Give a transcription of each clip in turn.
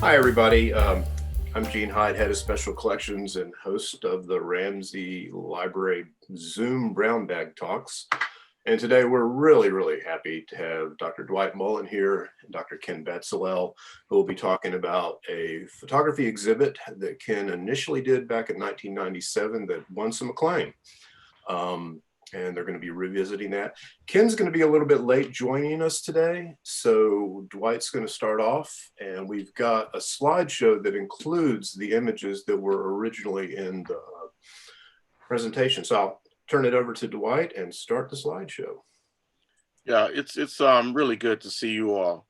Hi, everybody. I'm Gene Hyde, head of special collections and host of the Ramsey Library Zoom Brown Bag Talks. And today we're really happy to have Dr. Dwight Mullen here and Dr. Ken Betzalel, who will be talking about a photography exhibit that Ken initially did back in 1997 that won some acclaim. And they're going to be revisiting that. Ken's going to be a little bit late joining us today, so Dwight's going to start off, and we've got a slideshow that includes the images that were originally in the presentation. So I'll turn it over to Dwight and start the slideshow. Yeah, it's really good to see you all.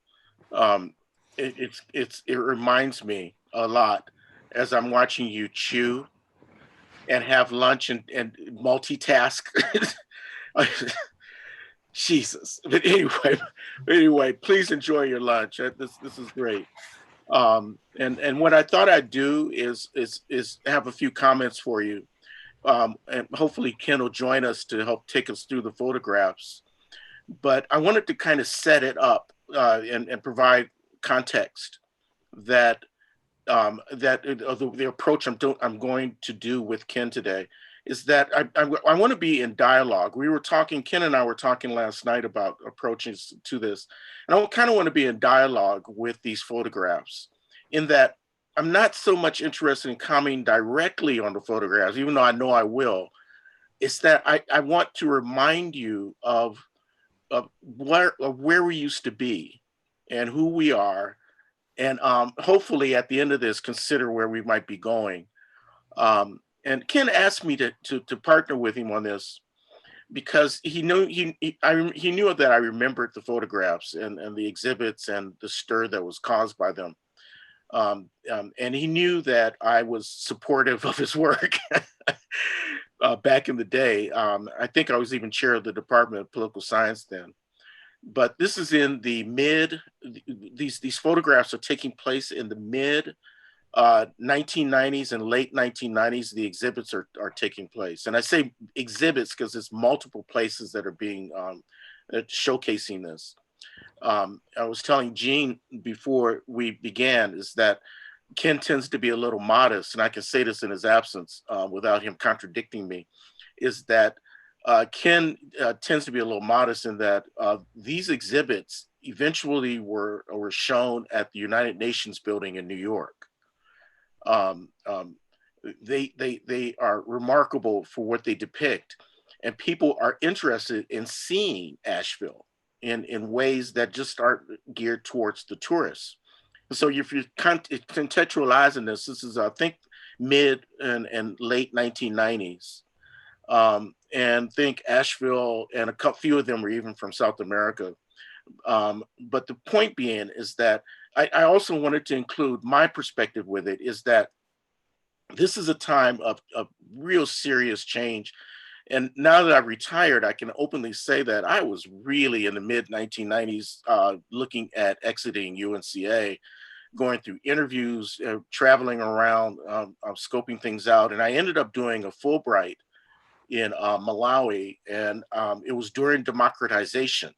Um, it reminds me a lot as I'm watching you chew and have lunch and multitask. Jesus. But anyway, please enjoy your lunch. This is great. And what I thought I'd do is have a few comments for you. And hopefully Ken will join us to help take us through the photographs. But I wanted to kind of set it up and provide context that the approach I'm going to do with Ken today is that I want to be in dialogue. Ken and I were talking last night about approaches to this, and I kind of want to be in dialogue with these photographs in that I'm not so much interested in commenting directly on the photographs, even though I know I will. It's that I want to remind you of where we used to be and who we are, and hopefully at the end of this consider where we might be going. And Ken asked me to partner with him on this because he knew that I remembered the photographs and the exhibits and the stir that was caused by them. And he knew that I was supportive of his work back in the day. I think I was even chair of the Department of Political Science then. But this is in the mid. These photographs are taking place in the mid 1990s and late 1990s. The exhibits are taking place, and I say exhibits because it's multiple places that are being showcasing this. I was telling Gene before we began is that Ken tends to be a little modest, and I can say this in his absence without him contradicting me, is that Ken tends to be a little modest in that these exhibits eventually were shown at the United Nations building in New York. Um, um, they are remarkable for what they depict, and people are interested in seeing Asheville in ways that just aren't geared towards the tourists. So if you're contextualizing this is I think mid and late 1990s, and think Asheville, and few of them were even from South America. But the point being is that I also wanted to include my perspective with it is that this is a time of real serious change. And now that I've retired, I can openly say that I was really in the mid 1990s looking at exiting UNCA, going through interviews, traveling around, scoping things out. And I ended up doing a Fulbright in Malawi, and it was during democratization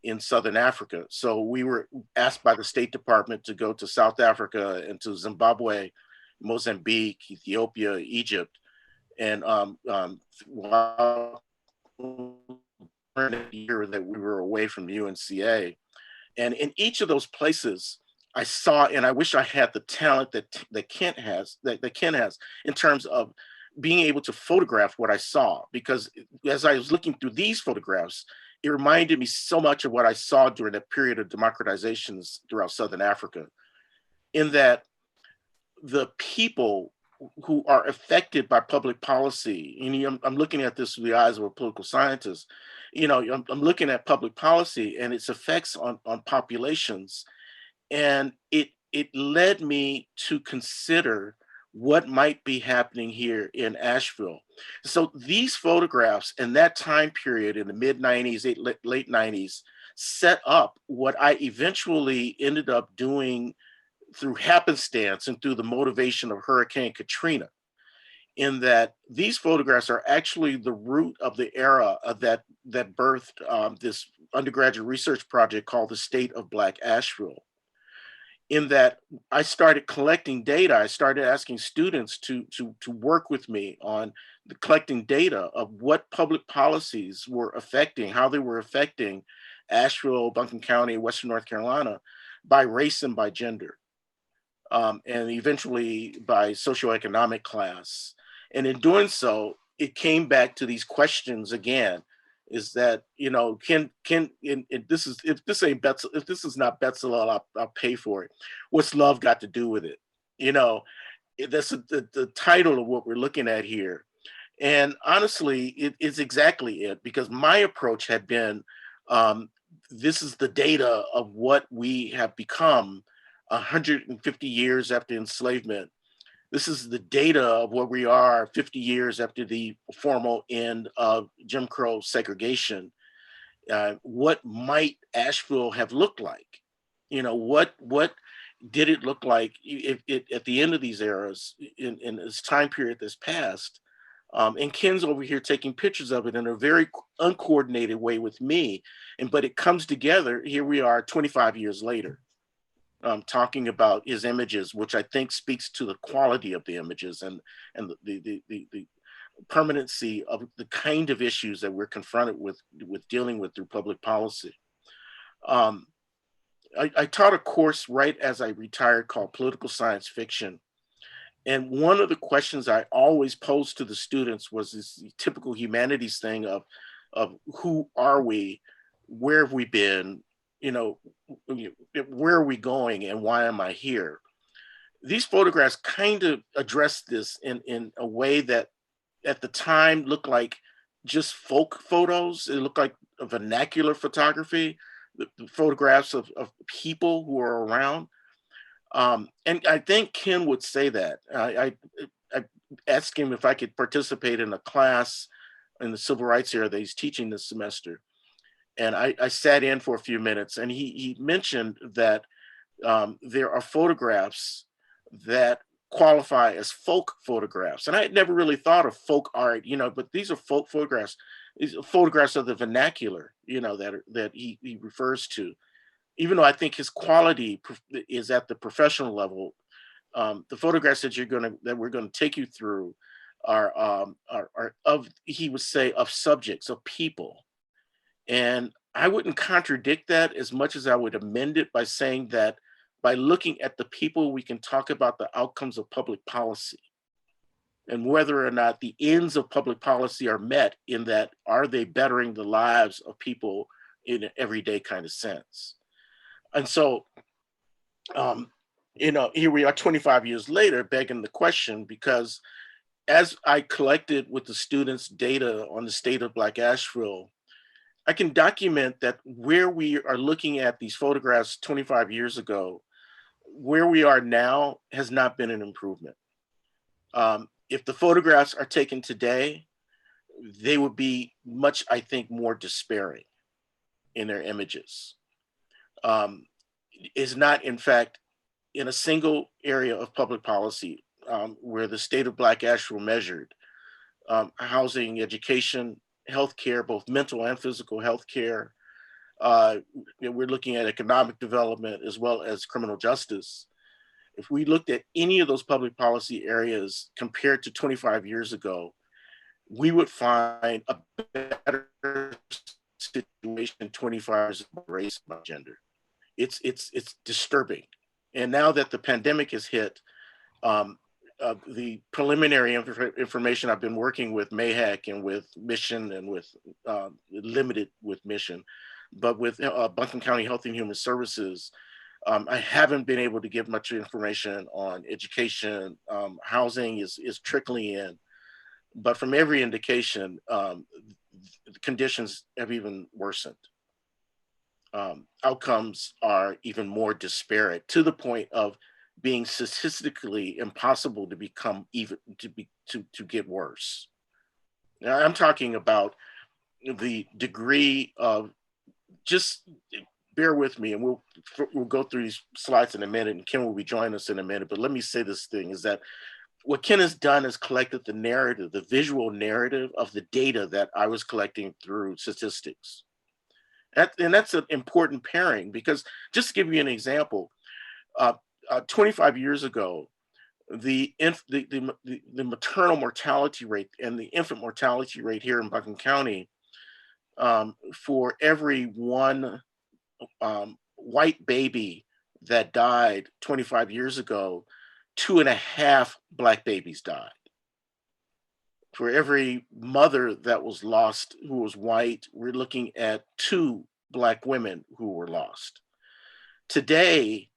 in Southern Africa. So we were asked by the State Department to go to South Africa and to Zimbabwe, Mozambique, Ethiopia, Egypt, and while the year that we were away from UNCA, and in each of those places, I saw, and I wish I had the talent that Ken has in terms of being able to photograph what I saw, because as I was looking through these photographs, it reminded me so much of what I saw during that period of democratizations throughout Southern Africa, in that the people who are affected by public policy, and I'm looking at this through the eyes of a political scientist, I'm looking at public policy and its effects on populations, and it led me to consider what might be happening here in Asheville. So these photographs in that time period in the mid 90s, late 90s, set up what I eventually ended up doing through happenstance and through the motivation of Hurricane Katrina, in that these photographs are actually the root of the era of that birthed this undergraduate research project called the State of Black Asheville. in that I started collecting data. I started asking students to work with me on the collecting data of what public policies were affecting, how they were affecting Asheville, Buncombe County, Western North Carolina by race and by gender, and eventually by socioeconomic class. And in doing so, it came back to these questions again. Is that, and this is, if this ain't Betzel, if this is not Betzalel, I'll pay for it. What's love got to do with it? You know, that's the title of what we're looking at here. And honestly, it's exactly it, because my approach had been, um, this is the data of what we have become 150 years after enslavement. This is the data of where we are 50 years after the formal end of Jim Crow segregation. What might Asheville have looked like? What did it look like if it, at the end of these eras, in this time period that's passed? And Ken's over here taking pictures of it in a very uncoordinated way with me. But it comes together. Here we are 25 years later, talking about his images, which I think speaks to the quality of the images and the permanency of the kind of issues that we're confronted with dealing with through public policy. I taught a course right as I retired called Political Science Fiction. And one of the questions I always posed to the students was this typical humanities thing of who are we, where have we been, where are we going, and why am I here? These photographs kind of address this in a way that at the time looked like just folk photos. It looked like a vernacular photography, the photographs of people who are around. And I think Ken would say that. I asked him if I could participate in a class in the civil rights era that he's teaching this semester. And I sat in for a few minutes, and he mentioned that there are photographs that qualify as folk photographs. And I had never really thought of folk art, but these are folk photographs. These are photographs of the vernacular, that he refers to. Even though I think his quality is at the professional level, the photographs that we're gonna take you through are of, he would say, of subjects, of people. And I wouldn't contradict that as much as I would amend it by saying that by looking at the people, we can talk about the outcomes of public policy and whether or not the ends of public policy are met, in that, are they bettering the lives of people in an everyday kind of sense? And so, here we are 25 years later, begging the question, because as I collected with the students data on the state of Black Asheville, I can document that where we are looking at these photographs 25 years ago, where we are now has not been an improvement. If the photographs are taken today, they would be much, I think, more despairing in their images. Is not, in fact, in a single area of public policy where the state of Black Asheville measured housing, education, healthcare, both mental and physical healthcare. We're looking at economic development as well as criminal justice. If we looked at any of those public policy areas compared to 25 years ago, we would find a better situation 25 years of race and gender. It's disturbing. And now that the pandemic has hit, the preliminary information I've been working with MAHAC and with Mission and with limited with Mission, but with Buncombe County Health and Human Services, I haven't been able to give much information on education. Housing is trickling in, but from every indication, the conditions have even worsened. Outcomes are even more disparate, to the point of being statistically impossible to become even to get worse. Now, I'm talking about the degree of, just bear with me, and we'll go through these slides in a minute, and Ken will be joining us in a minute. But let me say this thing is that what Ken has done is collected the narrative, the visual narrative of the data that I was collecting through statistics. And that's an important pairing, because just to give you an example, 25 years ago, the maternal mortality rate and the infant mortality rate here in Buncombe County, for every one white baby that died 25 years ago, 2.5 Black babies died. For every mother that was lost who was white, we're looking at 2 Black women who were lost. Today,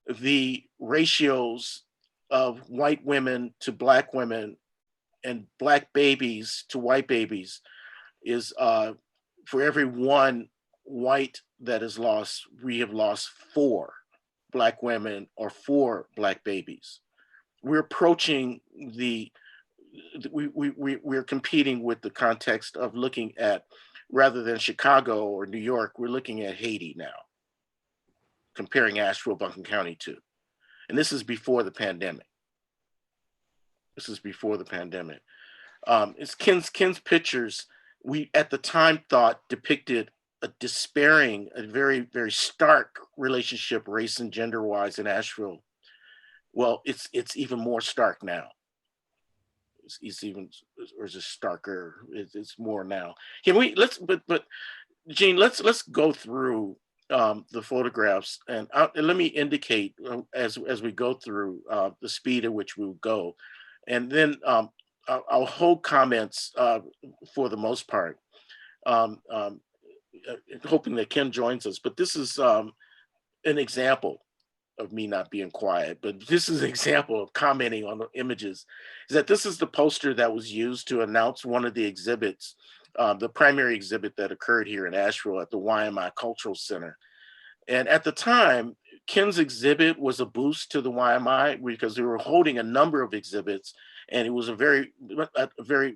the ratios of white women to Black women and Black babies to white babies is for every 1 white that is lost, we have lost 4 Black women or 4 Black babies. We're approaching we're competing with the context of looking at, rather than Chicago or New York, we're looking at Haiti now, comparing Asheville, Buncombe County to. And this is before the pandemic. This is before the pandemic. It's Ken's pictures, we at the time thought depicted a despairing, a very, very stark relationship, race and gender wise, in Asheville. Well, it's even more stark now. It's even, or is it starker? It's more now. Can we but Gene, let's go through the photographs, and let me indicate as we go through the speed at which we will go, and then I'll hold comments for the most part, hoping that Ken joins us. But this is an example of me not being quiet, but this is an example of commenting on the images, is that this is the poster that was used to announce one of the exhibits, the primary exhibit that occurred here in Asheville at the YMI Cultural Center. And at the time, Ken's exhibit was a boost to the YMI because they were holding a number of exhibits, and it was a very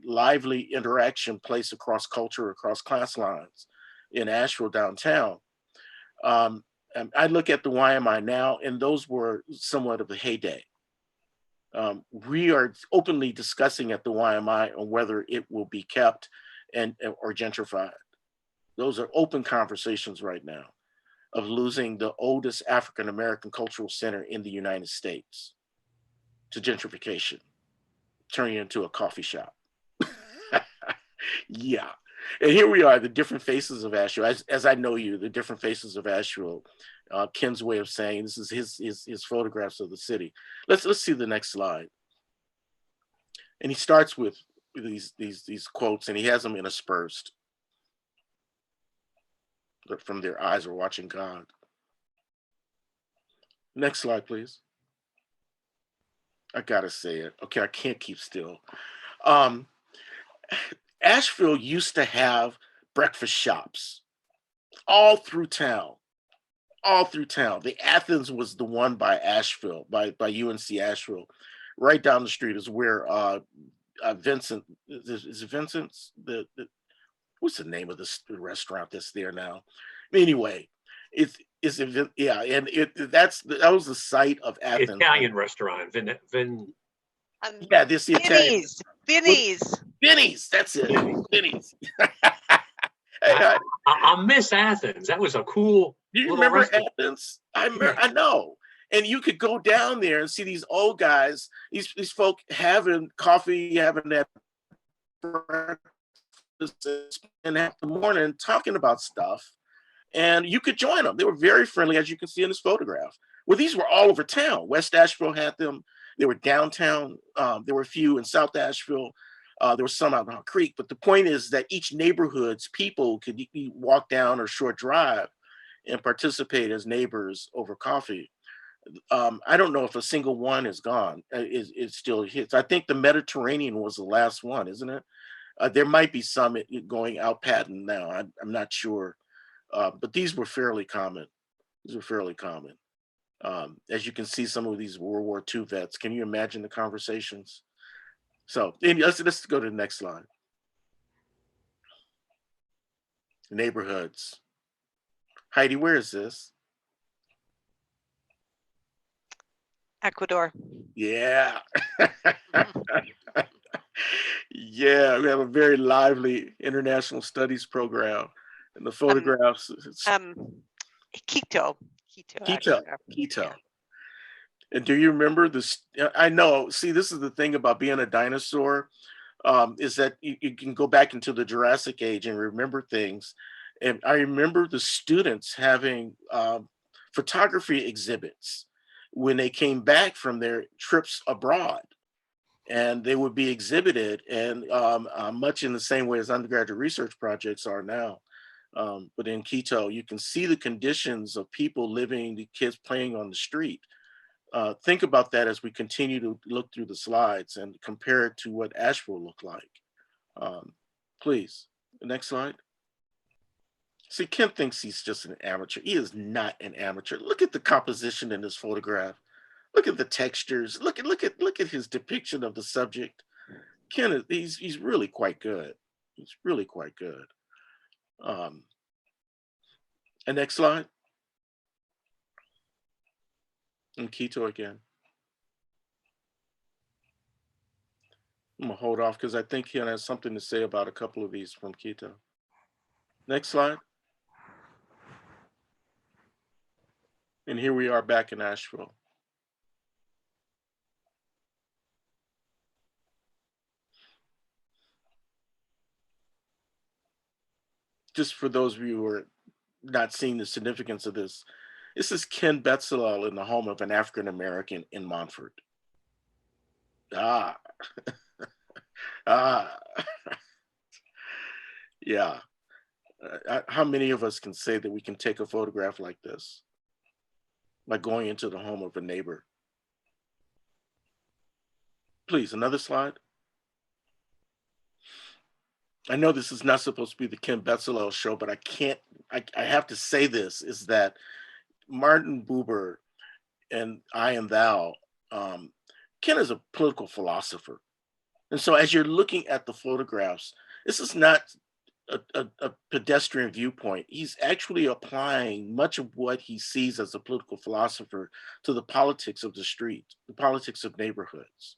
lively interaction place across culture, across class lines in Asheville downtown. I look at the YMI now, and those were somewhat of a heyday. We are openly discussing at the YMI on whether it will be kept or gentrified. Those are open conversations right now of losing the oldest African-American cultural center in the United States to gentrification, turning it into a coffee shop. Yeah. And here we are, the different faces of Asheville. As I know you, the different faces of Asheville. Ken's way of saying this is his photographs of the city. Let's see the next slide. And he starts with these quotes, and he has them interspersed. From their eyes are watching God. Next slide, please. I gotta say it. Okay, I can't keep still. Asheville used to have breakfast shops all through town. The Athens was the one by Asheville, by UNC Asheville. Right down the street is where Vincent, is it Vincent's? What's the name of this restaurant that's there now? Anyway, that was the site of Athens. Italian restaurant, Yeah, this the Italian. Vinny's. That's it. Vinny's. I miss Athens. That was a cool. Do you remember Athens? I know. And you could go down there and see these old guys, these folk having coffee, having that breakfast, and half the morning talking about stuff. And you could join them. They were very friendly, as you can see in this photograph. Well, these were all over town. West Asheville had them. They were downtown. There were a few in South Asheville. There were some out on Creek. But the point is that each neighborhood's people could walk down or short drive and participate as neighbors over coffee. I don't know if a single one is gone. It still hits. I think the Mediterranean was the last one, isn't it? There might be some going out Patton now. I'm not sure. But these were fairly common. As you can see, some of these World War II vets. Can you imagine the conversations? So let's go to the next slide. Neighborhoods. Heidi, where is this? Ecuador. Yeah. Yeah, we have a very lively international studies program. And the photographs. Quito. Quito. And do you remember this? I know. See, this is the thing about being a dinosaur, is that you can go back into the Jurassic age and remember things. And I remember the students having photography exhibits when they came back from their trips abroad, and they would be exhibited, and much in the same way as undergraduate research projects are now. But in Quito, you can see the conditions of people living, the kids playing on the street. Think about that as we continue to look through the slides and compare it to what Asheville looked like. Um, Please, the next slide. See, Ken thinks he's just an amateur. He is not an amateur. Look at the composition in this photograph. Look at the textures. Look at his depiction of the subject. Ken he's really quite good. He's really quite good. Um, and next slide. And Quito again. I'm gonna hold off because I think Ken has something to say about a couple of these from Quito. Next slide. And here we are back in Asheville. Just for those of you who are not seeing the significance of this, this is Ken Betzalel in the home of an African American in Montfort. Ah, ah, yeah. How many of us can say that we can take a photograph like this, like going into the home of a neighbor? Please, another slide. I know this is not supposed to be the Ken Betzalel show, but I have to say this, is that Martin Buber and I and Thou, Ken is a political philosopher. And so as you're looking at the photographs, this is not a pedestrian viewpoint. He's actually applying much of what he sees as a political philosopher to the politics of the street, the politics of neighborhoods.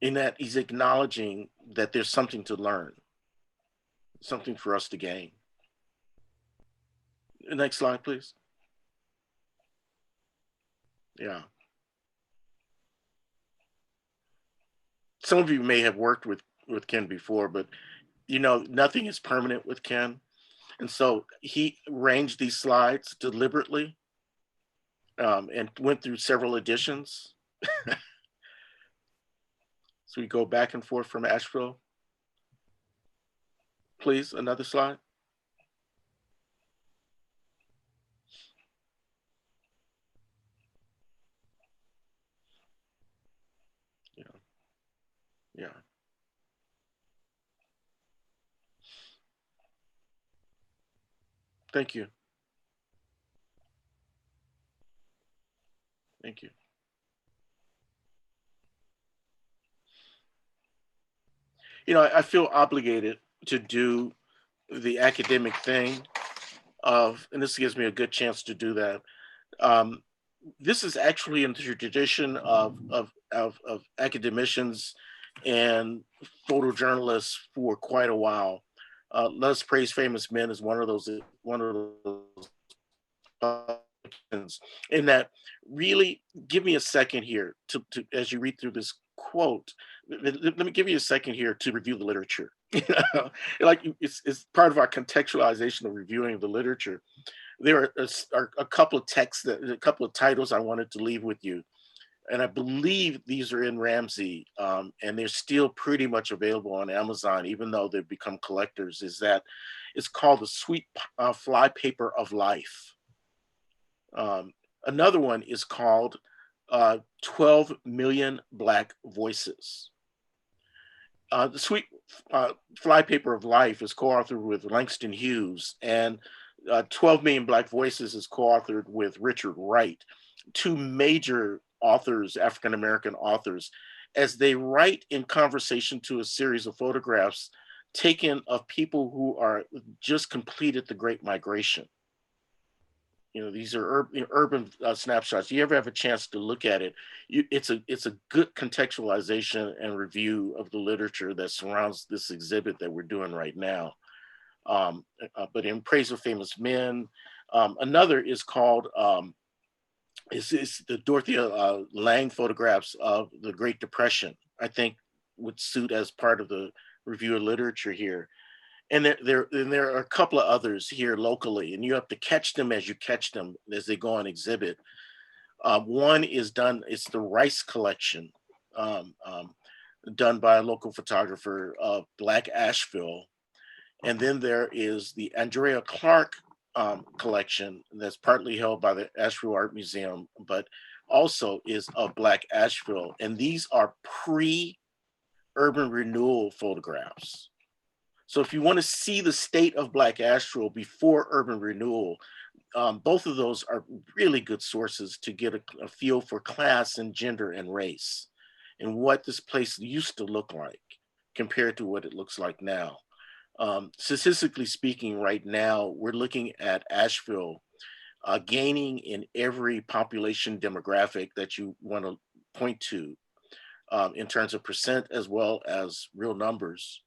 In that he's acknowledging that there's something to learn, something for us to gain. Next slide, please. Yeah. Some of you may have worked with Ken before, but you know, nothing is permanent with Ken. And so he arranged these slides deliberately and went through several editions. So we go back and forth from Asheville. Please, another slide. Yeah, yeah. Thank you. Thank you. You know, I feel obligated to do the academic thing of, and this gives me a good chance to do that. This is actually in the tradition of academicians and photojournalists for quite a while. Let Us Praise Famous Men is one of those in that. Really give me a second here to as you read through this quote, let me give you a second here to review the literature. Like it's part of our contextualization of reviewing the literature. There are a couple of texts, a couple of titles I wanted to leave with you. And I believe these are in Ramsey, and they're still pretty much available on Amazon, even though they've become collectors. Is that it's called The Sweet Flypaper of Life. Another one is called 12 Million Black Voices. The Sweet Flypaper of Life is co-authored with Langston Hughes, and 12 Million Black Voices is co-authored with Richard Wright, two major authors, African-American authors, as they write in conversation to a series of photographs taken of people who are just completed the Great Migration. You know, these are urban snapshots. You ever have a chance to look at it, it's a good contextualization and review of the literature that surrounds this exhibit that we're doing right now. But in Praise of Famous Men, another is called is the Dorothea Lange photographs of the Great Depression, I think would suit as part of the review of literature here. And there are a couple of others here locally, and you have to catch them as you catch them as they go on exhibit. One is it's the Rice collection, done by a local photographer of Black Asheville. And then there is the Andrea Clark collection that's partly held by the Asheville Art Museum, but also is of Black Asheville. And these are pre-urban renewal photographs. So if you want to see the state of Black Asheville before urban renewal, both of those are really good sources to get a feel for class and gender and race and what this place used to look like compared to what it looks like now. Statistically speaking, right now, we're looking at Asheville gaining in every population demographic that you want to point to in terms of percent as well as real numbers,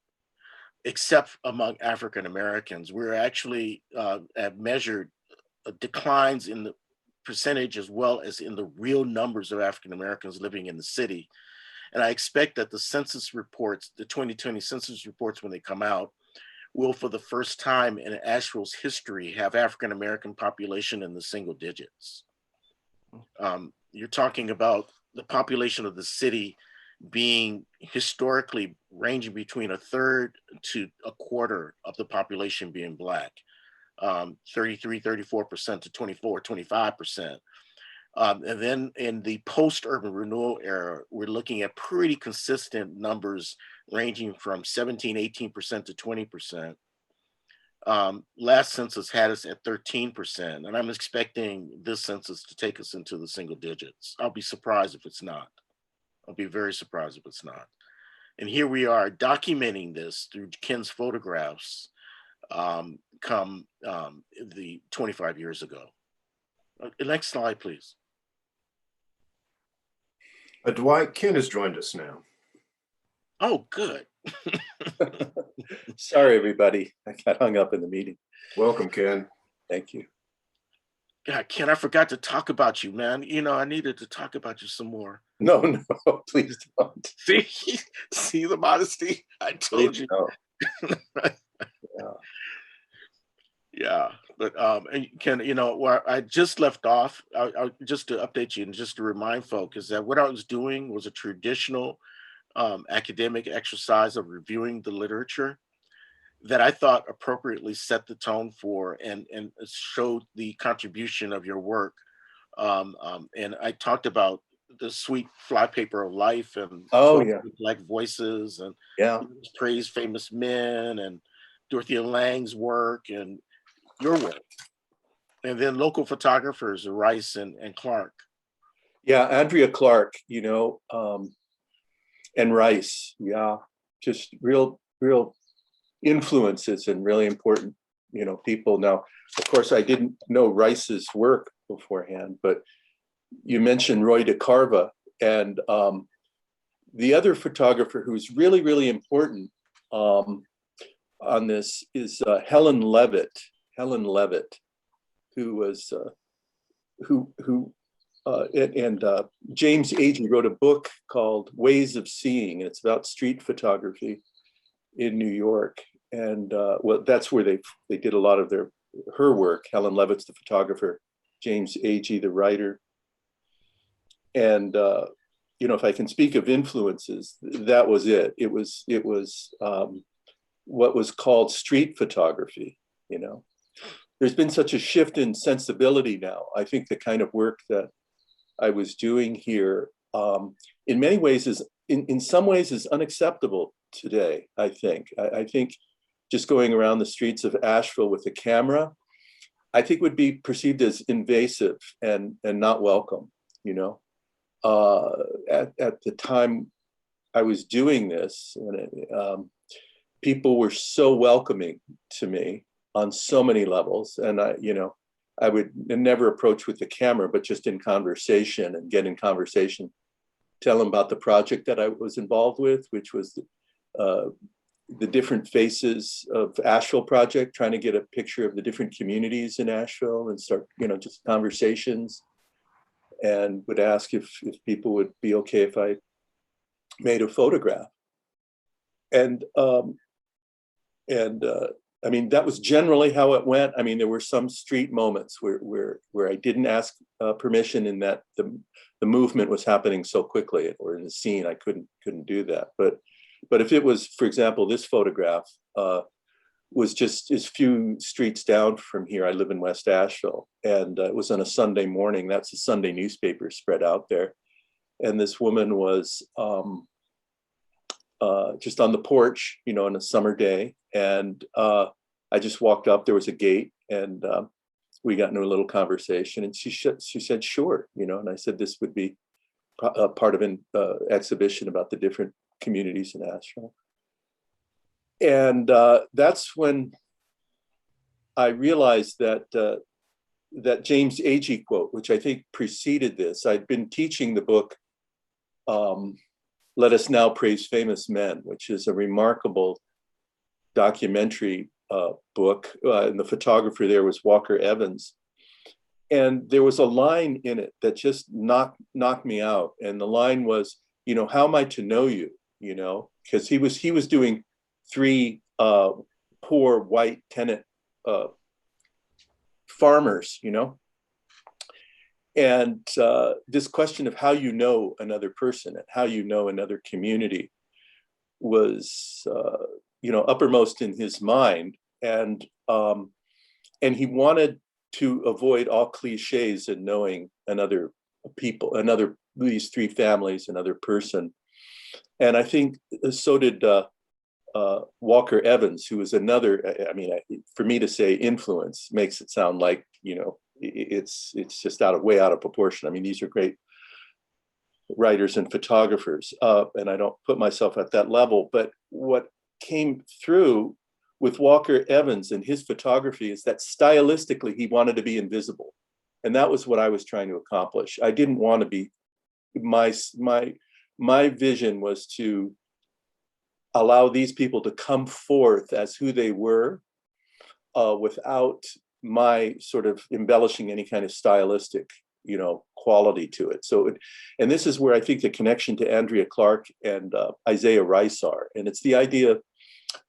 except among African Americans. We're actually have measured declines in the percentage as well as in the real numbers of African Americans living in the city. And I expect that the census reports, the 2020 census reports, when they come out, will for the first time in Asheville's history have African American population in the single digits. You're talking about the population of the city being historically ranging between 1/3 to 1/4 of the population being Black, 33, 34% to 24, 25%. And then in the post-urban renewal era, we're looking at pretty consistent numbers ranging from 17, 18% to 20%. Last census had us at 13%, and I'm expecting this census to take us into the single digits. I'll be surprised if it's not. I'll be very surprised if it's not. And here we are documenting this through Ken's photographs come the 25 years ago. Next slide, please. Dwight, Ken has joined us now. Oh, good. Sorry, everybody. I got hung up in the meeting. Welcome, Ken. Thank you. God, Ken, I forgot to talk about you, man. You know, I needed to talk about you some more. No, please don't. See the modesty? I told Please you. No. Yeah, but and Ken, you know, where I just left off, just to update you and just to remind folk is that what I was doing was a traditional academic exercise of reviewing the literature that I thought appropriately set the tone for and showed the contribution of your work. And I talked about the sweet flypaper of life and Black voices and praise famous men and Dorothea Lange's work and your work, and then local photographers, Rice and Clark. Yeah, Andrea Clark, you know, and Rice, just real influences and really important, you know, people. Now, of course, I didn't know Rice's work beforehand, but you mentioned Roy DeCarva, and the other photographer who's really, really important on this is Helen Levitt. Helen Levitt, who was James Agee wrote a book called Ways of Seeing, and it's about street photography in New York. And well, that's where they did a lot of her work. Helen Levitt's the photographer, James Agee the writer. And you know, if I can speak of influences, that was it. It was what was called street photography. You know, there's been such a shift in sensibility now. I think the kind of work that I was doing here, in many ways, in some ways is unacceptable today. I think just going around the streets of Asheville with a camera, I think would be perceived as invasive and not welcome. You know, at the time I was doing this, people were so welcoming to me on so many levels. And I would never approach with the camera, but just in conversation and get in conversation, tell them about the project that I was involved with, which was the different faces of Asheville project, trying to get a picture of the different communities in Asheville and start, just conversations. and would ask if people would be okay if I made a photograph. And I mean, that was generally how it went. I mean, there were some street moments where I didn't ask permission, in that the movement was happening so quickly, or in the scene, I couldn't do that. But if it was, for example, this photograph was just a few streets down from here. I live in West Asheville, and it was on a Sunday morning. That's a Sunday newspaper spread out there, and this woman was just on the porch, you know, on a summer day. And I just walked up, there was a gate, and we got into a little conversation, and she said, sure, you know, and I said, this would be part of an exhibition about the different communities in Asheville. And that's when I realized that that James Agee quote, which I think preceded this. I'd been teaching the book, Let Us Now Praise Famous Men, which is a remarkable documentary book. And the photographer there was Walker Evans. And there was a line in it that just knocked me out. And the line was, you know, how am I to know you? You know, because he was doing 3 poor white tenant farmers, you know. And this question of how you know another person and how you know another community was, you know, uppermost in his mind. And he wanted to avoid all cliches in knowing another people, these 3 families, another person. And I think so did Walker Evans, who was another, I mean, for me to say influence makes it sound like, you know, it's just way out of proportion. I mean, these are great writers and photographers, and I don't put myself at that level. But what came through with Walker Evans and his photography is that stylistically he wanted to be invisible, and that was what I was trying to accomplish. I didn't want to be, my vision was to allow these people to come forth as who they were, without my sort of embellishing any kind of stylistic, you know, quality to it. So, and this is where I think the connection to Andrea Clark and Isaiah Rice are, and it's the idea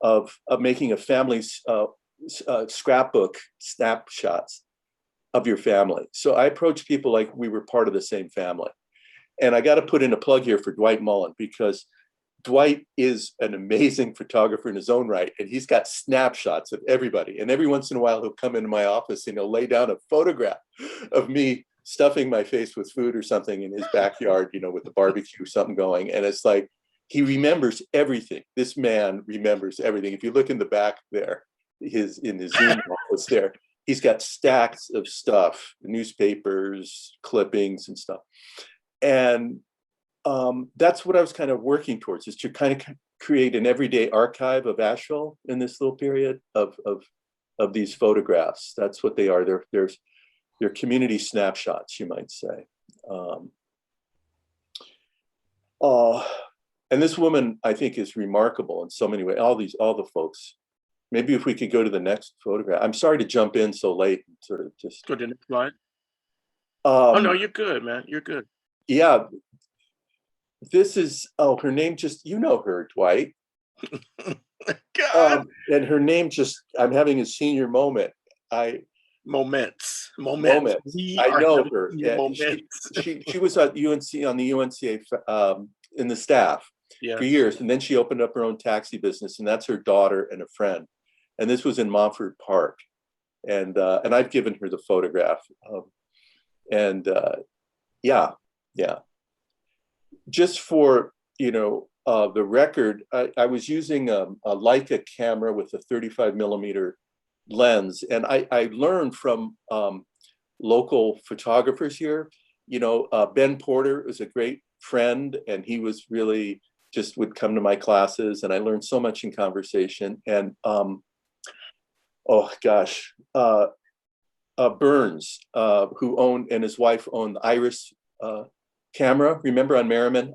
of making a family's scrapbook snapshots of your family. So I approach people like we were part of the same family. And I got to put in a plug here for Dwight Mullen, because Dwight is an amazing photographer in his own right, and he's got snapshots of everybody. And every once in a while, he'll come into my office and he'll lay down a photograph of me stuffing my face with food or something in his backyard, you know, with the barbecue, something going. And it's like, he remembers everything. This man remembers everything. If you look in the back there, in his Zoom office there, he's got stacks of stuff, newspapers, clippings and stuff. And that's what I was kind of working towards, is to kind of create an everyday archive of Asheville in this little period of these photographs. That's what they are. They're community snapshots, you might say. And this woman, I think, is remarkable in so many ways. All the folks. Maybe if we could go to the next photograph. I'm sorry to jump in so late and sort of just. Go to the next slide. Oh no, you're good, man. You're good. Yeah. This is, her name just, you know her, Dwight. God. And her name just, I'm having a senior moment. Moments. I know her. She was at UNC, on the UNCA in the staff for years. And then she opened up her own taxi business, and that's her daughter and a friend. And this was in Montford Park. And I've given her the photograph. Yeah. Just for, you know, the record, I was using a Leica camera with a 35 millimeter lens. And I learned from local photographers here. You know, Ben Porter is a great friend, and he was really just would come to my classes, and I learned so much in conversation. And Burns, who owned, and his wife owned the Iris camera, remember, on Merriman?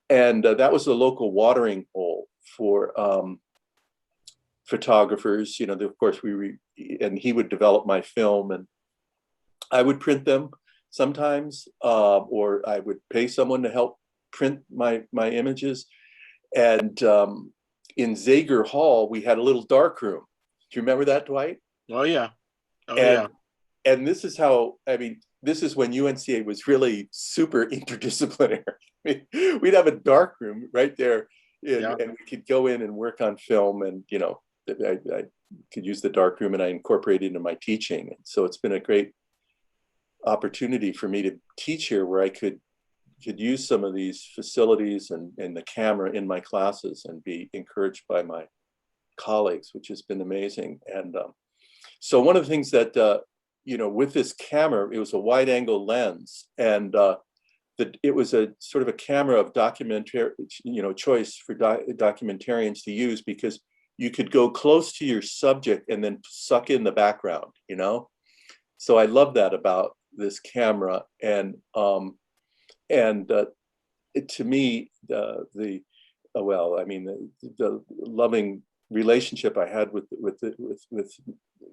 And that was a local watering hole for photographers. You know, of course, and he would develop my film, and I would print them sometimes, or I would pay someone to help print my images. And in Zager Hall, we had a little dark room. Do you remember that, Dwight? Oh yeah. Oh and, yeah. And this is how, I mean, this is when UNCA was really super interdisciplinary. We'd have a dark room right there, and we could go in and work on film. And, you know, I could use the dark room, and I incorporated it into my teaching. And so it's been a great opportunity for me to teach here, where I could use some of these facilities and the camera in my classes and be encouraged by my colleagues, which has been amazing. And so one of the things that, you know, with this camera, it was a wide angle lens, and it was a sort of a camera of documentary, you know, choice for documentarians to use, because you could go close to your subject and then suck in the background, you know? So I love that about this camera. And to me, the loving relationship I had with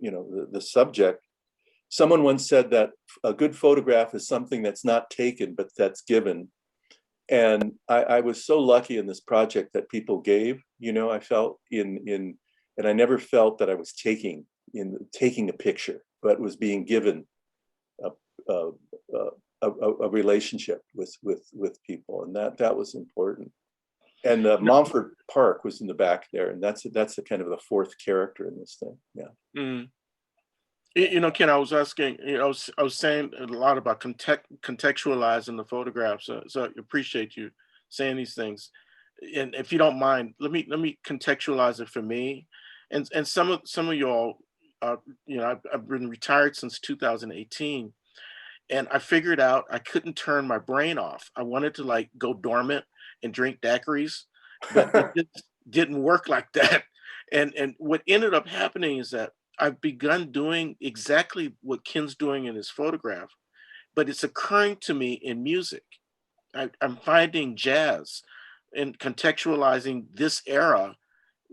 you know, the subject. Someone once said that a good photograph is something that's not taken, but that's given. And I was so lucky in this project that people gave, you know, I felt and I never felt that I was taking a picture, but was being given a relationship with people. And that was important. And Montfort Park was in the back there. And that's the kind of the fourth character in this thing. Yeah. Mm. You know, Ken, I was asking, you know, I was saying a lot about contextualizing the photographs. So I appreciate you saying these things. And if you don't mind, let me contextualize it for me. And some of y'all, you know, I've been retired since 2018, and I figured out I couldn't turn my brain off. I wanted to like go dormant and drink daiquiris, but it just didn't work like that. And what ended up happening is that I've begun doing exactly what Ken's doing in his photograph, but it's occurring to me in music. I'm finding jazz and contextualizing this era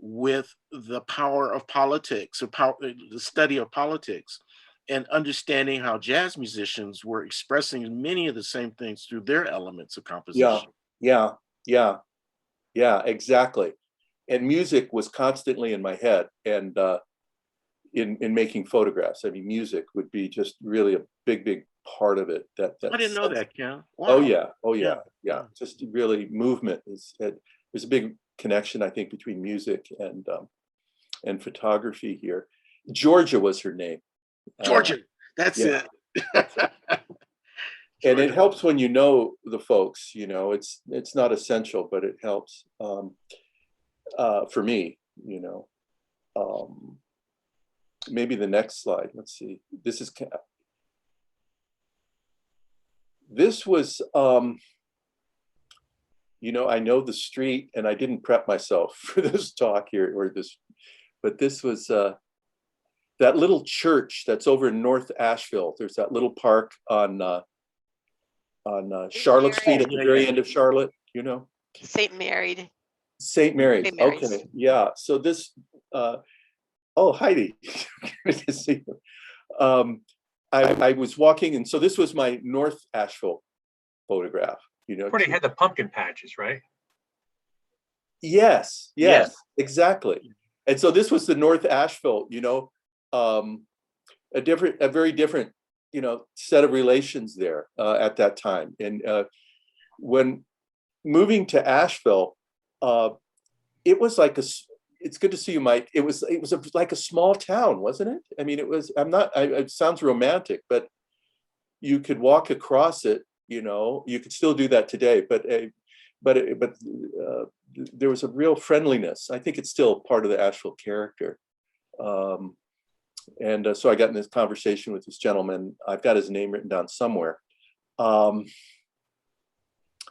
with the power of politics, or the study of politics, and understanding how jazz musicians were expressing many of the same things through their elements of composition. Yeah, exactly. And music was constantly in my head, and in making photographs. I mean, music would be just really a big part of it. I didn't know that, Ken. Wow. Oh yeah. Just really movement there's a big connection, I think, between music and photography here. Georgia was her name. Georgia, that's it. And it helps when you know the folks. You know, it's not essential, but it helps for me. You know. Maybe the next slide. Let's see. This was, you know, I know the street, and I didn't prep myself for this talk here, but this was that little church that's over in North Asheville. There's that little park on Charlotte Street at the very end of Charlotte, you know? St. Mary's. St. Mary's. Okay. Yeah. So this, oh, Heidi, good to see you. I was walking, and so this was my North Asheville photograph. You know, where they had the pumpkin patches, right? Yes, exactly. And so this was the North Asheville. You know, a very different, you know, set of relations there at that time. And when moving to Asheville, it was like it's good to see you, Mike. It was like a small town, wasn't it? I mean, it was. It sounds romantic, but you could walk across it. You know, you could still do that today. But there was a real friendliness. I think it's still part of the Asheville character. And so I got in this conversation with this gentleman. I've got his name written down somewhere, and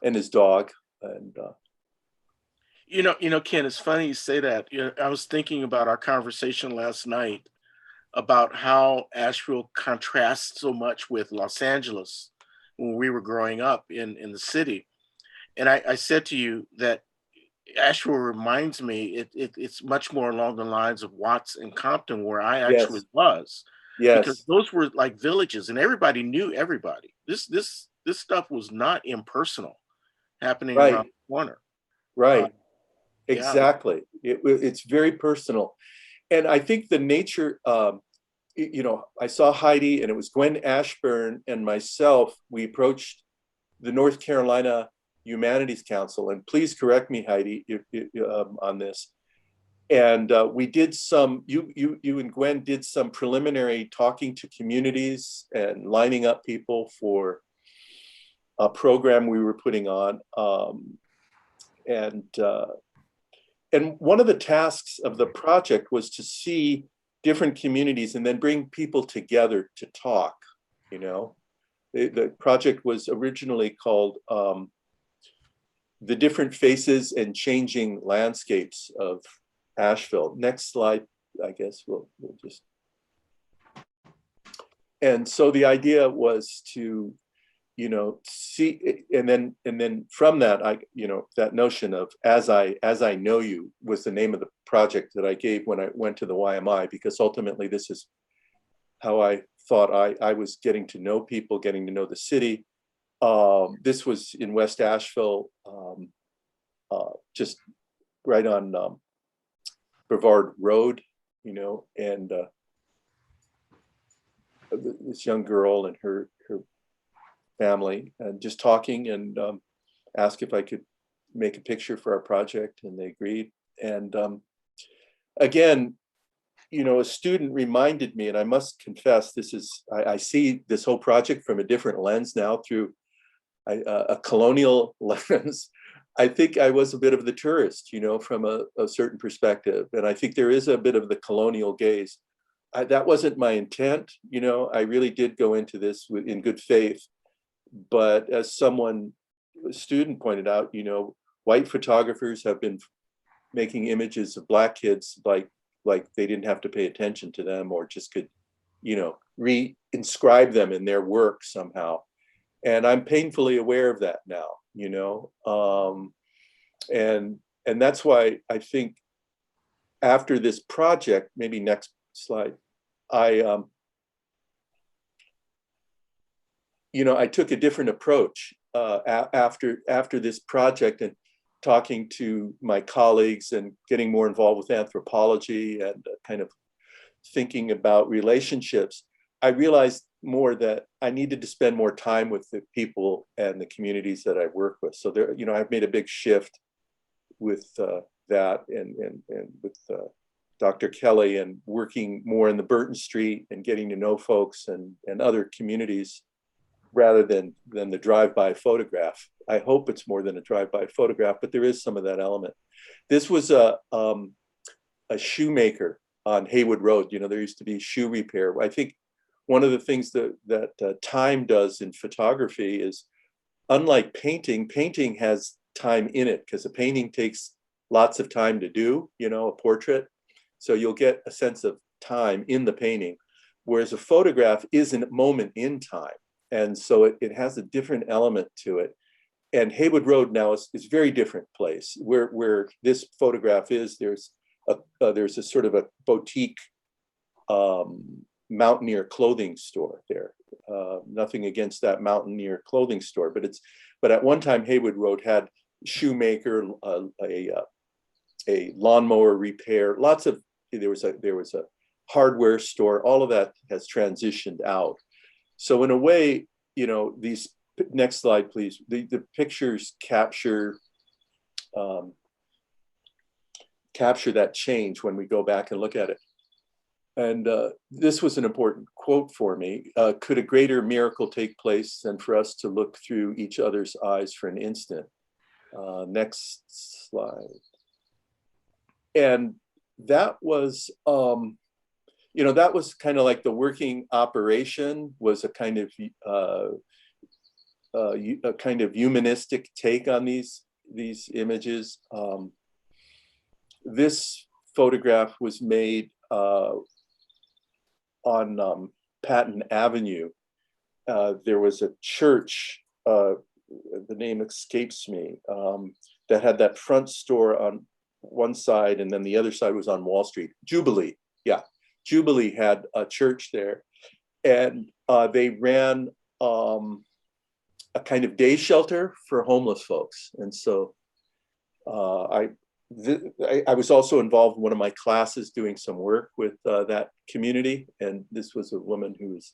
his dog. And you know, Ken, it's funny you say that. You know, I was thinking about our conversation last night about how Asheville contrasts so much with Los Angeles when we were growing up in the city. And I said to you that Asheville reminds me, it's much more along the lines of Watts and Compton, where I actually was. because Yes, those were like villages and everybody knew everybody. This stuff was not impersonal happening around right, the corner. right. Yeah. Exactly. It's very personal. And I think the nature, you know, I saw Heidi and it was Gwen Ashburn and myself. We approached the North Carolina Humanities Council, and please correct me, Heidi, on this. And we did some. You and Gwen did some preliminary talking to communities and lining up people for a program we were putting on. And one of the tasks of the project was to see different communities and then bring people together to talk. You know, the project was originally called The Different Faces and Changing Landscapes of Asheville. Next slide, I guess we'll just. And so the idea was to, you know, see, and then from that, you know, that notion of as I know you was the name of the project that I gave when I went to the YMI, because ultimately this is how I thought I was getting to know people, getting to know the city. This was in West Asheville, just right on Brevard Road, you know, and this young girl and her family, and just talking, and asked if I could make a picture for our project, and they agreed. And again, you know, a student reminded me, and I must confess, this is, I see this whole project from a different lens now, through a colonial lens. I think I was a bit of the tourist, you know, from a certain perspective. And I think there is a bit of the colonial gaze. That wasn't my intent, you know, I really did go into this in good faith. But as a student pointed out, you know, white photographers have been making images of Black kids like they didn't have to pay attention to them, or just could, you know, re-inscribe them in their work somehow. And I'm painfully aware of that now, you know. And that's why I think after this project, maybe next slide, you know, I took a different approach after this project, and talking to my colleagues and getting more involved with anthropology, and kind of thinking about relationships. I realized more that I needed to spend more time with the people and the communities that I work with. So there, you know, I've made a big shift with that, and with Dr. Kelly, and working more in the Burton Street and getting to know folks and other communities, rather than the drive-by photograph. I hope it's more than a drive-by photograph, but there is some of that element. This was a shoemaker on Haywood Road. You know, there used to be shoe repair. I think one of the things that time does in photography is, unlike painting has time in it, because a painting takes lots of time to do, you know, a portrait. So you'll get a sense of time in the painting, whereas a photograph is a moment in time. And so it has a different element to it. And Haywood Road now is a very different place. Where this photograph is, there's a sort of a boutique mountaineer clothing store there. Nothing against that mountaineer clothing store, but at one time Haywood Road had shoemaker, a lawnmower repair, there was a hardware store. All of that has transitioned out. So in a way, you know, these, next slide, please. The pictures capture that change when we go back and look at it. And this was an important quote for me. Could a greater miracle take place than for us to look through each other's eyes for an instant? Next slide. And that was, you know, that was kind of like the working operation, was a kind of humanistic take on these images. This photograph was made on Patton Avenue. There was a church, the name escapes me, that had that front store on one side, and then the other side was on Wall Street. Jubilee, yeah. Jubilee had a church there, and they ran a kind of day shelter for homeless folks. And so I was also involved in one of my classes doing some work with that community. And this was a woman who was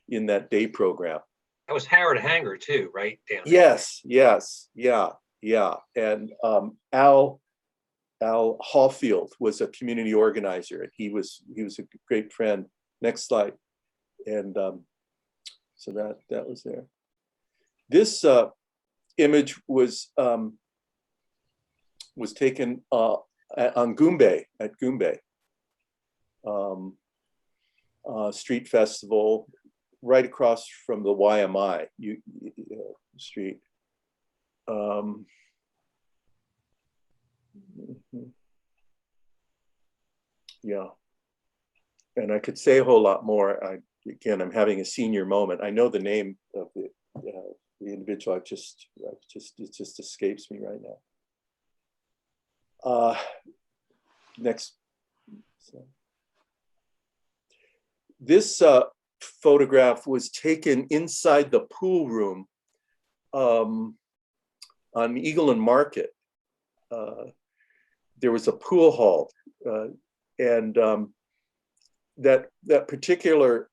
in that day program. That was Howard Hanger too, right? Down there. Yes, yes, yeah, yeah. And Al Hallfield was a community organizer, and he was a great friend. Next slide. And so that was there. This image was taken on Goombay, at Goombay street festival, right across from the YMI street. Yeah, and I could say a whole lot more. Again, I'm having a senior moment. I know the name of the individual. It just escapes me right now. Next. This photograph was taken inside the pool room on Eagle and Market. There was a pool hall, and that particular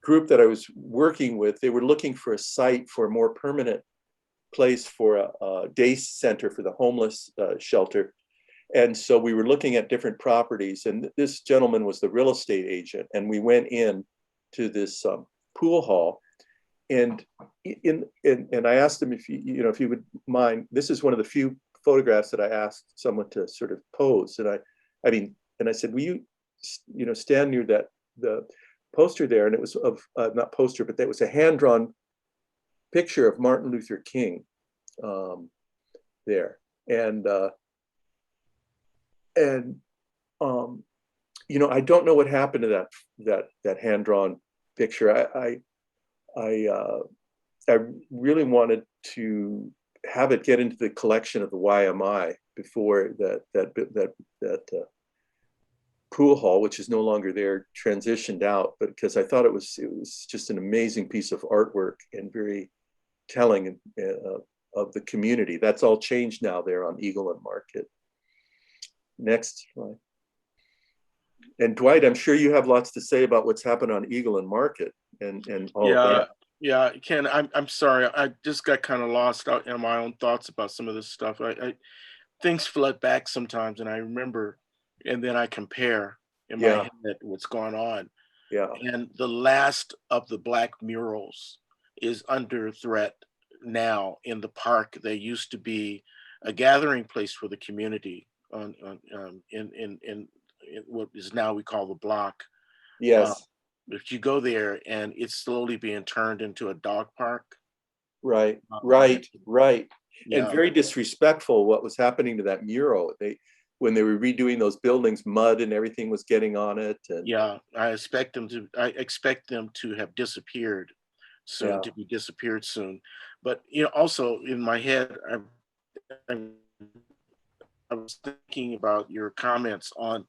group that I was working with, they were looking for a site for a more permanent place for a day center for the homeless shelter. And so we were looking at different properties, and this gentleman was the real estate agent. And we went in to this pool hall, and I asked him if he would mind. This is one of the few photographs that I asked someone to sort of pose. And I said, will you stand near the poster there? And it was of not poster, but that was a hand-drawn picture of Martin Luther King there. And I don't know what happened to that hand-drawn picture. I really wanted to have it get into the collection of the YMI before that pool hall, which is no longer there, transitioned out. But because I thought it was just an amazing piece of artwork and very telling of the community. That's all changed now there on Eagle and Market. Next slide. And Dwight, I'm sure you have lots to say about what's happened on Eagle and Market and all of that. Yeah, Ken, I'm sorry. I just got kind of lost out in my own thoughts about some of this stuff. Things flood back sometimes, and I remember, and then I compare in my head what's going on. Yeah. And the last of the Black murals is under threat now in the park. They used to be a gathering place for the community in what is now we call the block. Yes. If you go there, and it's slowly being turned into a dog park. Right. Yeah. And very disrespectful what was happening to that mural. When they were redoing those buildings, mud and everything was getting on it. And yeah, I expect them to have disappeared soon, to be disappeared soon. But also in my head, I was thinking about your comments on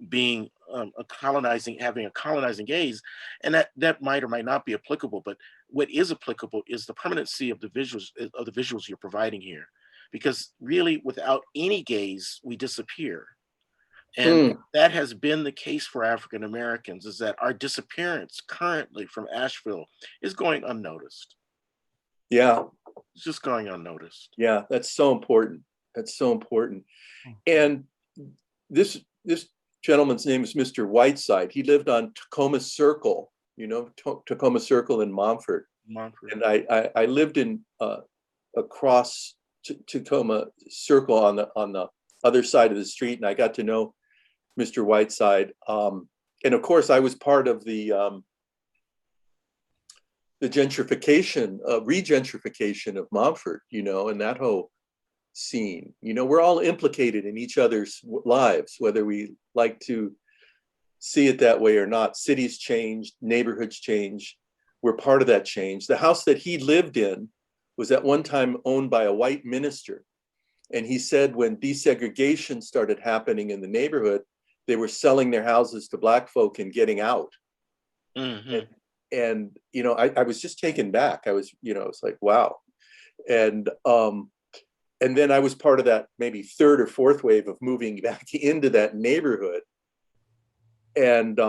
being having a colonizing gaze, and that might or might not be applicable. But what is applicable is the permanency of the visuals you're providing here, because really, without any gaze, we disappear. And that has been the case for African Americans, is that our disappearance currently from Asheville is going unnoticed. Yeah. It's just going unnoticed. Yeah, that's so important. That's so important. And this gentleman's name is Mr. Whiteside. He lived on Tacoma Circle, Tacoma Circle in Montfort. And I lived in across Tacoma Circle on the other side of the street, and I got to know Mr. Whiteside. And of course, I was part of the gentrification, regentrification of Montfort, and that whole scene. We're all implicated in each other's lives, whether we like to see it that way or not. Cities change, neighborhoods change. We're part of that change. The house that he lived in was at one time owned by a white minister. And he said when desegregation started happening in the neighborhood, they were selling their houses to Black folk and getting out. Mhm. And you know, I was just taken back. I was, you know, it's like, wow. And then I was part of that maybe third or fourth wave of moving back into that neighborhood. And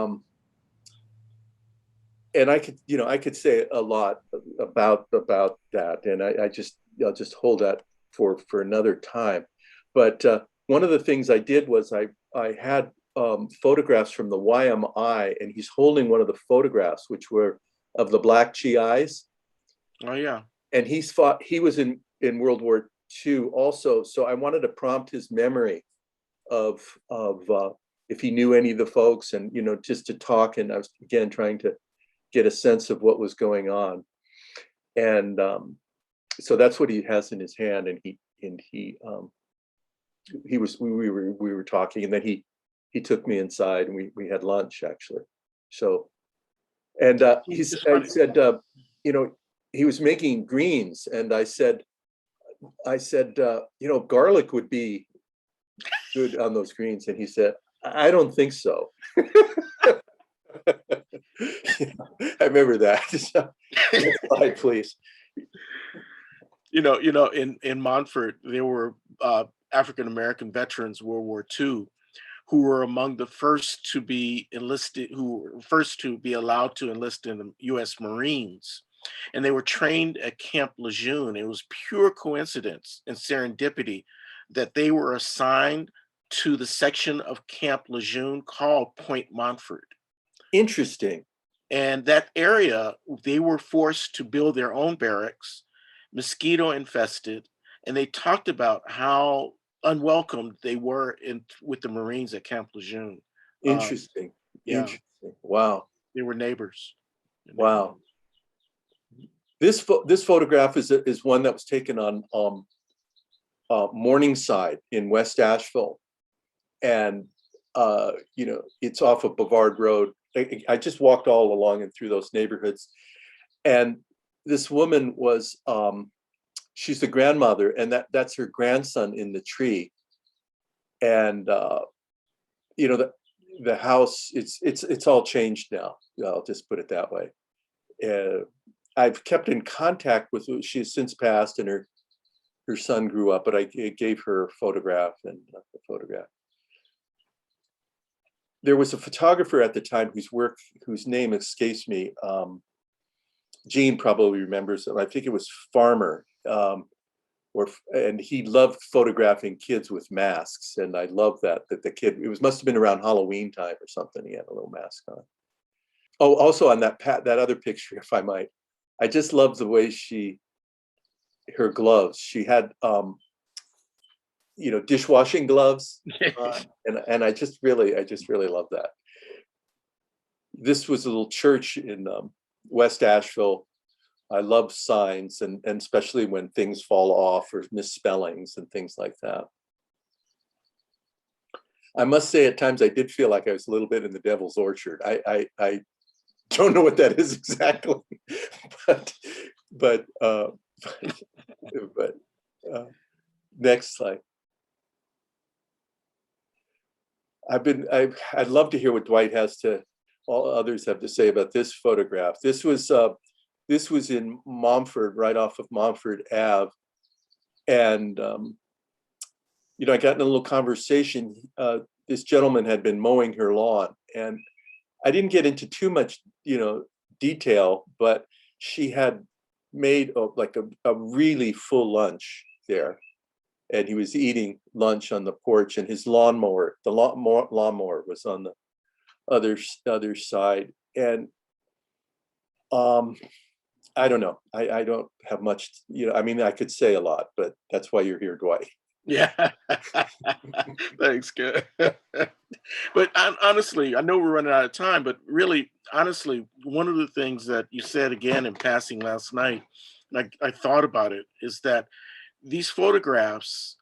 I could, you know, I could say a lot about that. And I'll just hold that for another time. But one of the things I did was I had photographs from the YMI, and he's holding one of the photographs, which were of the Black GIs. Oh yeah. And he was in World War II also. So I wanted to prompt his memory of if he knew any of the folks, and, you know, just to talk. And I was, again, trying to get a sense of what was going on. And so that's what he has in his hand. And we were talking, and then he took me inside, and we had lunch, actually. So, and I said, you know, he was making greens, and I said, you know, garlic would be good on those greens. And he said, I don't think so. I remember that. Next slide, please. You know, in Montfort, there were African American veterans, World War II, who were among the first to be enlisted, who were first to be allowed to enlist in the U.S. Marines. And they were trained at Camp Lejeune. It was pure coincidence and serendipity that they were assigned to the section of Camp Lejeune called Point Montfort. Interesting. And that area, they were forced to build their own barracks, mosquito infested, and they talked about how unwelcomed they were with the Marines at Camp Lejeune. Interesting. Yeah. Interesting. Wow. They were neighbors. Wow. This photograph is one that was taken on Morningside in West Asheville, and you know, it's off of Bavard Road. I just walked all along and through those neighborhoods, and this woman was she's the grandmother, and that's her grandson in the tree. And you know, the house, it's all changed now. I'll just put it that way. I've kept in contact with her. She has since passed, and her son grew up, but I gave her a photograph and the photograph. There was a photographer at the time whose name escapes me. Gene probably remembers him. I think it was Farmer, and he loved photographing kids with masks. And I love that the kid, must have been around Halloween time or something. He had a little mask on. Oh, also on that other picture, if I might, I just love the way her gloves. She had, you know, dishwashing gloves, and I just really love that. This was a little church in West Asheville. I love signs, and especially when things fall off or misspellings and things like that. I must say, at times I did feel like I was a little bit in the devil's orchard. I don't know what that is exactly, but next slide. I'd love to hear what Dwight all others have to say about this photograph. This was in Montfort, right off of Montfort Ave. And, you know, I got in a little conversation. This gentleman had been mowing her lawn, and I didn't get into too much, you know, detail, but she had made like a really full lunch there. And he was eating lunch on the porch, and his lawnmower was on the other side. And I don't know. I don't have much, you know, I mean, I could say a lot, but that's why you're here, Dwight. Yeah. Thanks, good. But honestly, I know we're running out of time, but really, honestly, one of the things that you said again in passing last night, and I thought about it, is that these photographs,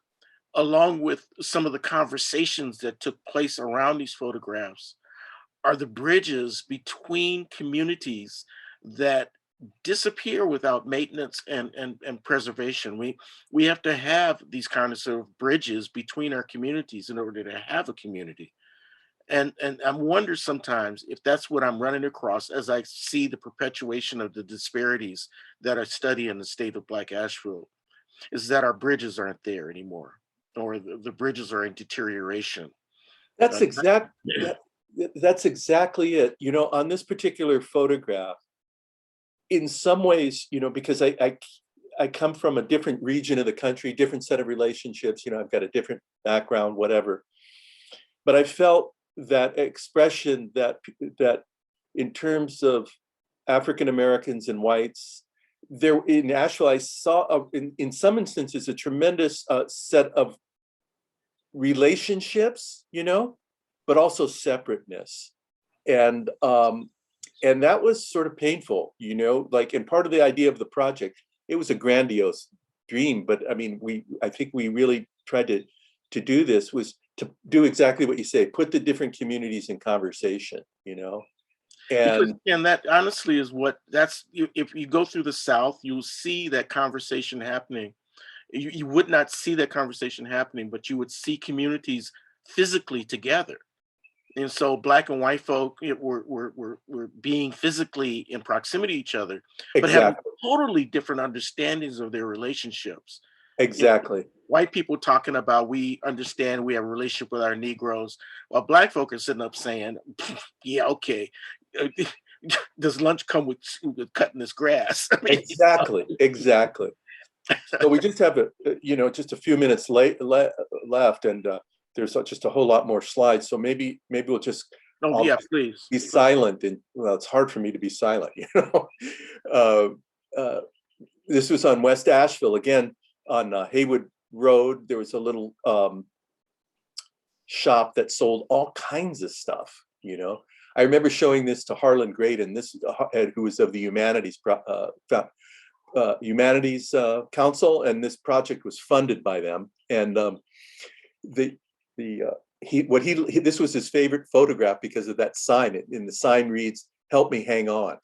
along with some of the conversations that took place around these photographs, are the bridges between communities that disappear without maintenance and preservation. We have to have these kind of sort of bridges between our communities in order to have a community. And I wonder sometimes if that's what I'm running across as I see the perpetuation of the disparities that I study in the state of Black Asheville, is that our bridges aren't there anymore, or the bridges are in deterioration. That's Uh, exact, that, that's exactly it. You know, on this particular photograph, in some ways, you know, because I come from a different region of the country, different set of relationships, you know, I've got a different background, whatever. But I felt that expression that in terms of African Americans and whites, there in Asheville, I saw in some instances a tremendous set of relationships, you know, but also separateness. And and that was sort of painful, you know, like, and part of the idea of the project, it was a grandiose dream, but I mean, I think we really tried to do this was to do exactly what you say, put the different communities in conversation, you know, because and and that honestly is what that's if you go through the South, you'll see that conversation happening. You would not see that conversation happening, but you would see communities physically together. And so black and white folk were being physically in proximity to each other, but having exactly, totally different understandings of their relationships. You know, exactly, white people talking about we understand we have a relationship with our Negroes, while black folk are sitting up saying, "Yeah, okay, does lunch come with cutting this grass?" I mean, exactly. So we just have you know, just a few minutes left, and there's just a whole lot more slides. So maybe we'll just oh I'll yeah, please. be silent, and well, it's hard for me to be silent, you know. Uh, uh, this was on West Asheville again on Haywood Road. There was a little shop that sold all kinds of stuff, you know. I remember showing this to Harlan Graydon, this who was of the Humanities Council, and this project was funded by them. And the this was his favorite photograph because of that sign. And the sign reads, "Help me hang on."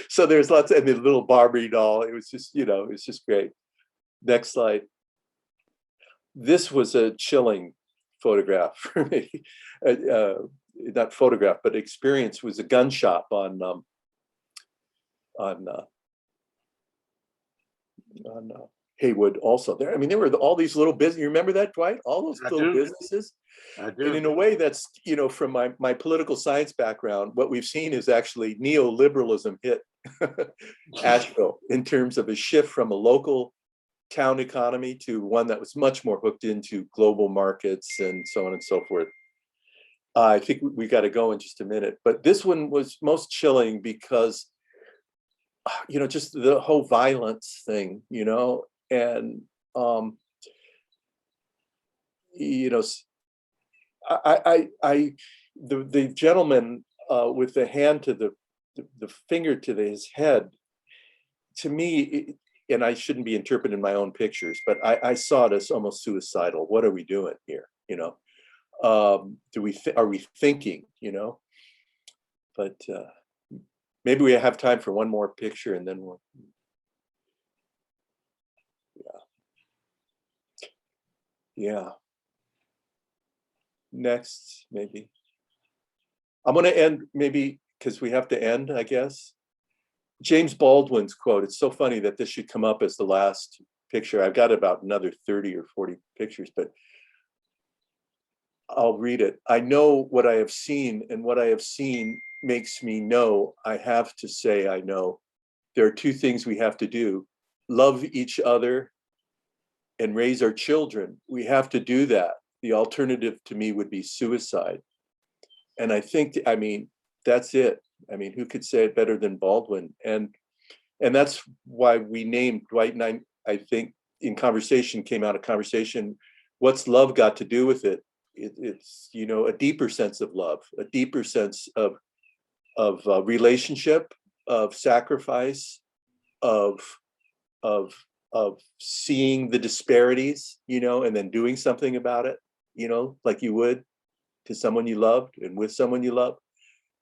So there's lots, and the little Barbie doll. It was just, you know, it was just great. Next slide. This was a chilling photograph for me. Not photograph, but experience. Was a gun shop on Haywood also there. I mean, there were all these little business. You remember that, Dwight? All those I little do. businesses. I And do. in a way, that's, you know, from my political science background, what we've seen is actually neoliberalism hit Asheville in terms of a shift from a local town economy to one that was much more hooked into global markets and so on and so forth. I think we got to go in just a minute, but this one was most chilling because, you know, just the whole violence thing, you know, and you know, the gentleman with the hand to the finger to his head, to me, and I shouldn't be interpreting my own pictures, but I saw it as almost suicidal. What are we doing here? You know, are we thinking? You know, but maybe we have time for one more picture, and then we'll. Yeah. Next, maybe. I'm going to end maybe because we have to end, I guess. James Baldwin's quote. It's so funny that this should come up as the last picture. I've got about another 30 or 40 pictures, but I'll read it. I know what I have seen, and what I have seen makes me know I have to say I know. There are two things we have to do: love each other and raise our children. We have to do that. The alternative to me would be suicide. And I think, I mean, that's it. I mean, who could say it better than Baldwin? And that's why we named Dwight and I think in conversation, came out of conversation, what's love got to do with it? It's, you know, a deeper sense of love, a deeper sense of relationship, of sacrifice, of seeing the disparities, you know, and then doing something about it, you know, like you would to someone you loved and with someone you love.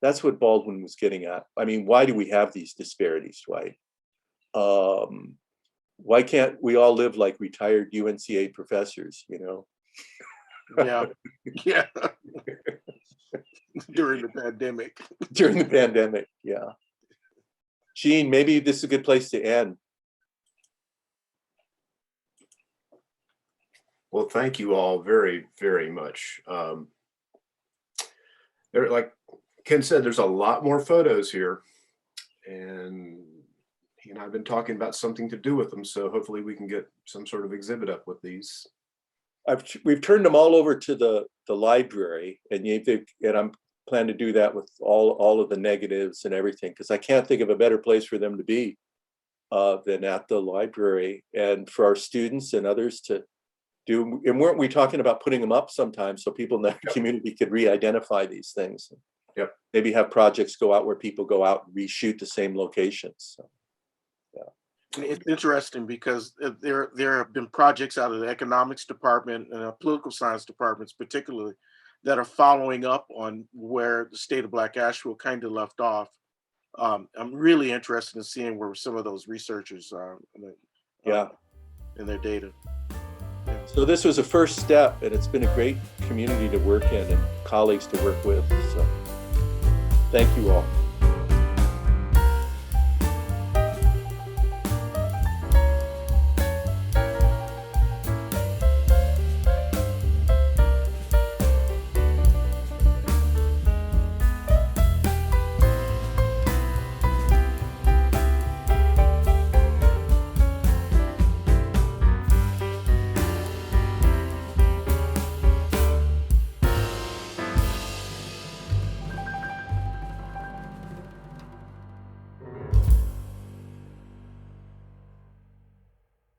That's what Baldwin was getting at. I mean, why do we have these disparities, Dwight? Why can't we all live like retired UNCA professors, you know? Yeah. Yeah. During the pandemic. During the pandemic, yeah. Gene, maybe this is a good place to end. Well, thank you all very, very much. There, like Ken said, there's a lot more photos here, and he and I have been talking about something to do with them. So hopefully we can get some sort of exhibit up with these. We've turned them all over to the library, and I'm plan to do that with all of the negatives and everything, because I can't think of a better place for them to be than at the library, and for our students and others to do. And weren't we talking about putting them up sometimes so people in the community could re-identify these things? Yep. Maybe have projects go out where people go out and reshoot the same locations. So, yeah. It's interesting because there have been projects out of the economics department and political science departments particularly that are following up on where the State of Black Asheville kind of left off. I'm really interested in seeing where some of those researchers are in their data. Yeah. So this was a first step, and it's been a great community to work in and colleagues to work with. So thank you all.